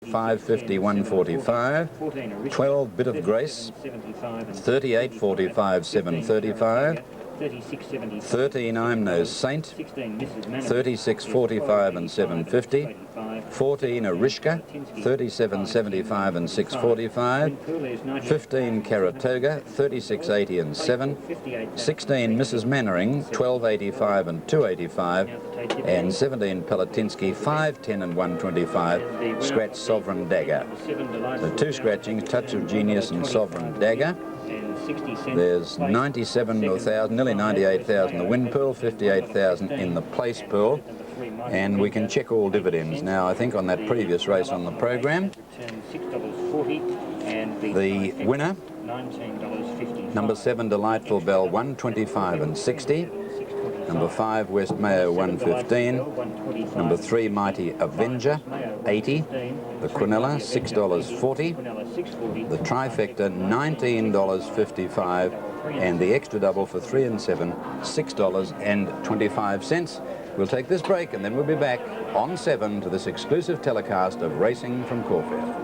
550, 145, 12 Bit of Grace, 38, 45, 735, 13 I'm No Saint, 36, 45 and 750, 14 Arishka, 37, 75 and 645, 15 Caratoga, 36, 80 and 7, 16 Mrs. Mannering, 12, 85 and 285, and 17 Pelatinsky, 5, 10 and 125, scratch Sovereign Dagger. So 2 scratchings, Touch of Genius and Sovereign Dagger. There's 97,000, nearly 98,000 the win pool, 58,000 in the place pool, and we can check all dividends now. I think on that previous race on the program, the winner, number 7 Delightful Bell, 125 and 60. Number 5 West Mayo, 115. Number 3 Mighty Avenger, 80. The Quinella, $6.40. The Trifecta, $19.55. And the extra double for 3 and 7, $6.25. We'll take this break and then we'll be back on 7 to this exclusive telecast of racing from Caulfield.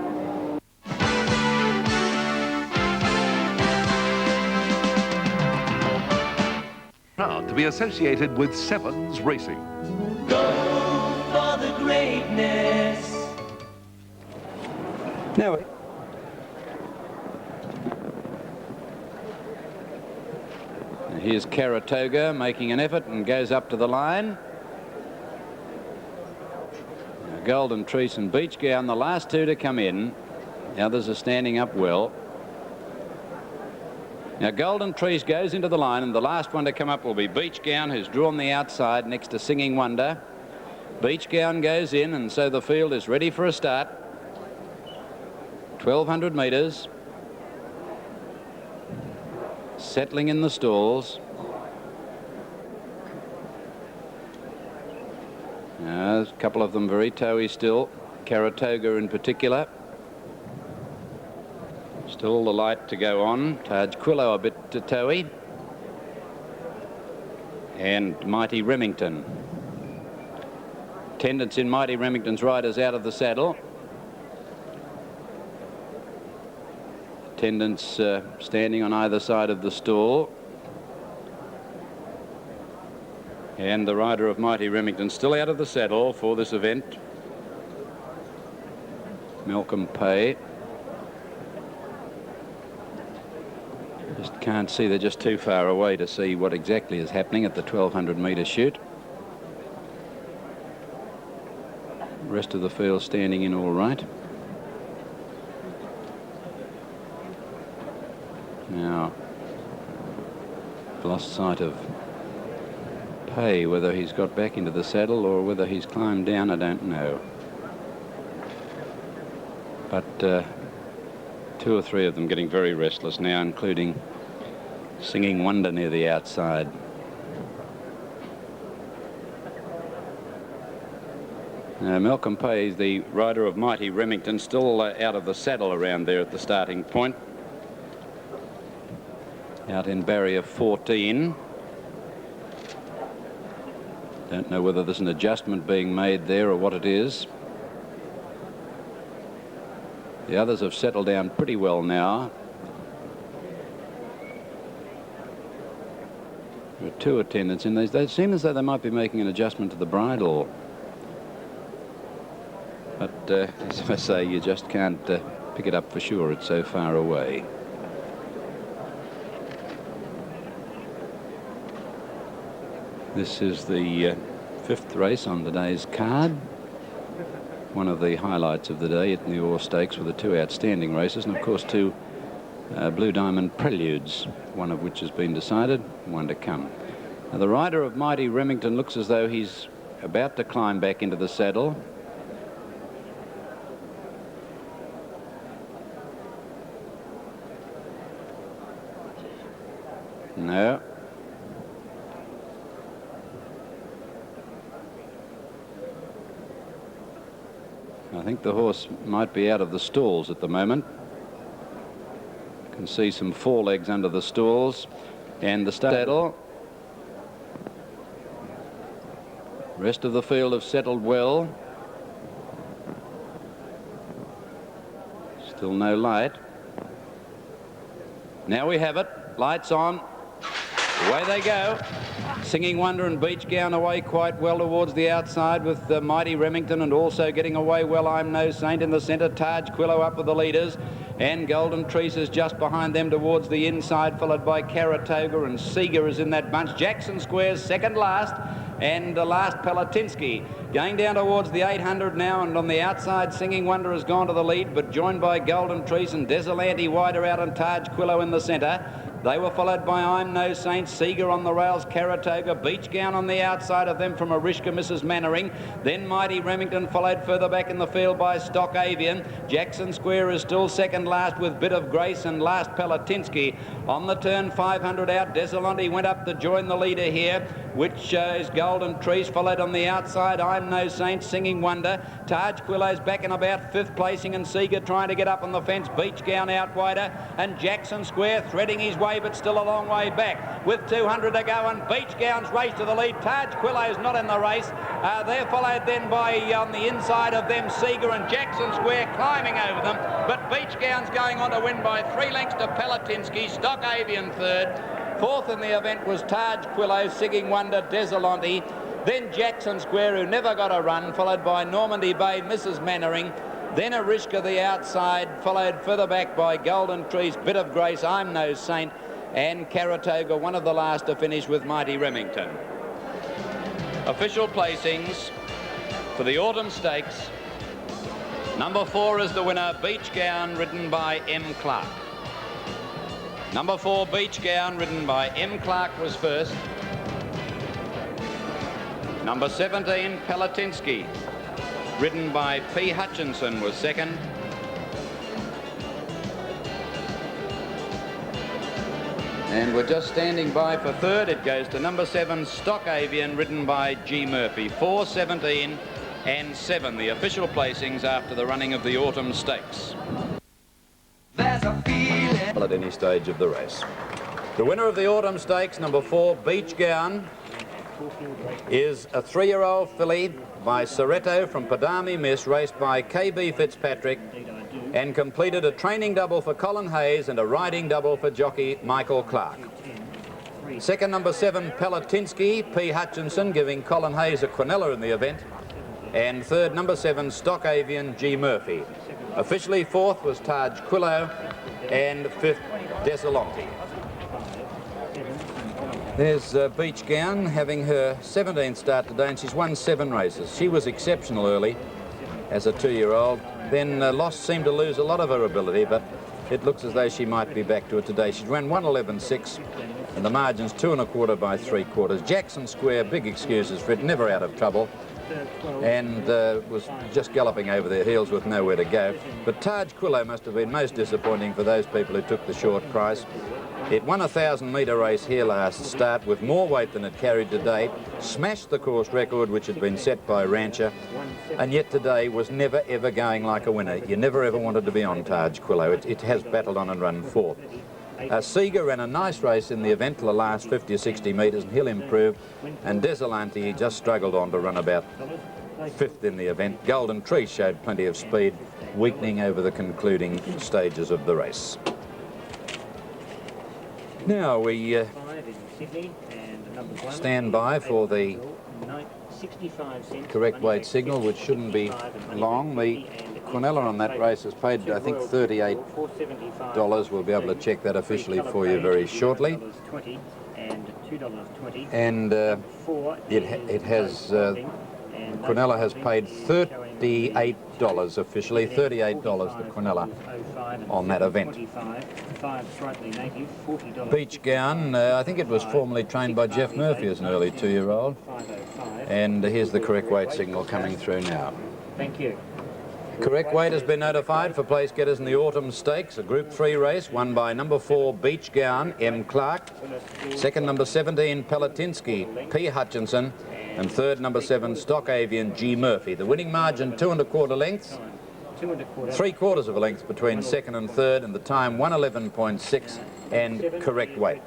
Proud to be associated with Sevens Racing. Go for the greatness. Now, here's Caratoga making an effort and goes up to the line. Now, Golden Trees and Beach Gown, the last 2 to come in. The others are standing up well. Now Golden Trees goes into the line, and the last one to come up will be Beach Gown, who's drawn the outside next to Singing Wonder. Beach Gown goes in, and so the field is ready for a start. 1,200 metres. Settling in the stalls. There's a couple of them very towy still, Caratoga in particular. Still the light to go on. Taj Quillo a bit towy. And Mighty Remington. Attendants in Mighty Remington's riders out of the saddle. Attendants standing on either side of the stall. And the rider of Mighty Remington still out of the saddle for this event. Malcolm Pay. Just can't see, they're just too far away to see what exactly is happening at the 1,200 metre shoot. Rest of the field standing in all right. Now, lost sight of Pay, whether he's got back into the saddle or whether he's climbed down, I don't know. But 2 or 3 of them getting very restless now, including Singing Wonder near the outside. Now, Malcolm Pay, the rider of Mighty Remington, still out of the saddle around there at the starting point. Out in barrier 14. Don't know whether there's an adjustment being made there or what it is. The others have settled down pretty well now. There are 2 attendants in these. They seem as though they might be making an adjustment to the bridle. But as I say, you just can't pick it up for sure. It's so far away. This is the 5th race on today's card. One of the highlights of the day at the Orr Stakes were the 2 outstanding races, and of course 2 Blue Diamond Preludes, one of which has been decided, one to come. Now, the rider of Mighty Remington looks as though he's about to climb back into the saddle. No. I think the horse might be out of the stalls at the moment. You can see some forelegs under the stalls and the saddle. Rest of the field have settled well. Still no light. Now we have it. Lights on. Away they go. Singing Wonder and Beach Gown away quite well towards the outside with Mighty Remington, and also getting away well I'm No Saint in the centre. Taj Quillo up with the leaders, and Golden Trees is just behind them towards the inside, followed by Caratoga, and Seeger is in that bunch. Jackson Square's second last, and last Palatinsky. Going down towards the 800 now, and on the outside Singing Wonder has gone to the lead, but joined by Golden Trees and Desolante wider out, and Taj Quillo in the centre. They were followed by I'm No Saint, Seeger on the rails, Caratoga, Beach Gown on the outside of them from Arishka, Mrs. Mannering. Then Mighty Remington, followed further back in the field by Stock Avian. Jackson Square is still second last with Bit of Grace, and last Palatinsky. On the turn 500 out, Desolante went up to join the leader here, which is Golden Trees, followed on the outside I'm No Saint, Singing Wonder. Taj Quillo's back in about fifth placing, and Seeger trying to get up on the fence. Beach Gown out wider, and Jackson Square threading his way, but still a long way back with 200 to go, and Beach Gown's race to the lead. Taj Quillo's not in the race. They're followed then by on the inside of them Seeger and Jackson Square climbing over them, but Beach Gown's going on to win by 3 lengths to Palatinsky. Stock Avian third. Fourth in the event was Taj Quillo, Singing Wonder, Desolante, then Jackson Square, who never got a run, followed by Normandy Bay, Mrs. Mannering, then Arishka the outside, followed further back by Golden Trees, Bit of Grace, I'm No Saint, and Caratoga, one of the last to finish with Mighty Remington. Official placings for the Autumn Stakes. Number 4 is the winner, Beach Gown, ridden by M. Clark. Number 4, Beach Gown, ridden by M. Clark, was first. Number 17, Palatinsky, ridden by P. Hutchinson, was second. And we're just standing by for third. It goes to number 7, Stock Avian, ridden by G. Murphy. 4, 17 and 7, the official placings after the running of the Autumn Stakes. There's a feeling At any stage of the race. The winner of the Autumn Stakes, number 4, Beach Gown, is a 3-year-old filly by Soretto from Padami Miss, raced by KB Fitzpatrick, and completed a training double for Colin Hayes and a riding double for jockey Michael Clark. Second, number 7, Palatinsky, P. Hutchinson, giving Colin Hayes a quinella in the event. And third, number 7, Stock Avian, G. Murphy. Officially fourth was Taj Quillo, and fifth, Desolante. There's Beach Gown having her 17th start today, and she's won 7 races. She was exceptional early as a 2-year-old, then seemed to lose a lot of her ability, but it looks as though she might be back to it today. She's run 1:11.6, and the margin's 2 1/4 by 3/4. Jackson Square, big excuses for it, never out of trouble, and was just galloping over their heels with nowhere to go. But Taj Quillo must have been most disappointing for those people who took the short price. It won a 1,000-metre race here last start with more weight than it carried today, smashed the course record which had been set by Rancher, and yet today was never ever going like a winner. You never ever wanted to be on Taj Quillo. It has battled on and run fourth. Seeger ran a nice race in the event for the last 50 or 60 metres, and he'll improve. And Desolante just struggled on to run about fifth in the event. Golden Tree showed plenty of speed, weakening over the concluding stages of the race. Now we stand by for the correct weight signal, which shouldn't be long. The quinella on that race has paid, I think, $38. We'll be able to check that officially for you very shortly. And it has, quinella has paid $38 officially, $38 the quinella on that event. Beach Gown, I think it was formerly trained by Jeff Murphy as an early 2-year-old. And here's the correct weight signal coming through now. Thank you. Correct weight has been notified for place getters in the Autumn Stakes, a Group 3 race won by number 4, Beach Gown, M. Clark. Second, number 17, Palatinsky, P. Hutchinson. And third, number 7, Stock Avian, G. Murphy. The winning margin, 2 1/4 lengths. 3/4 of a length between second and third, and the time 1:11.6, and correct weight.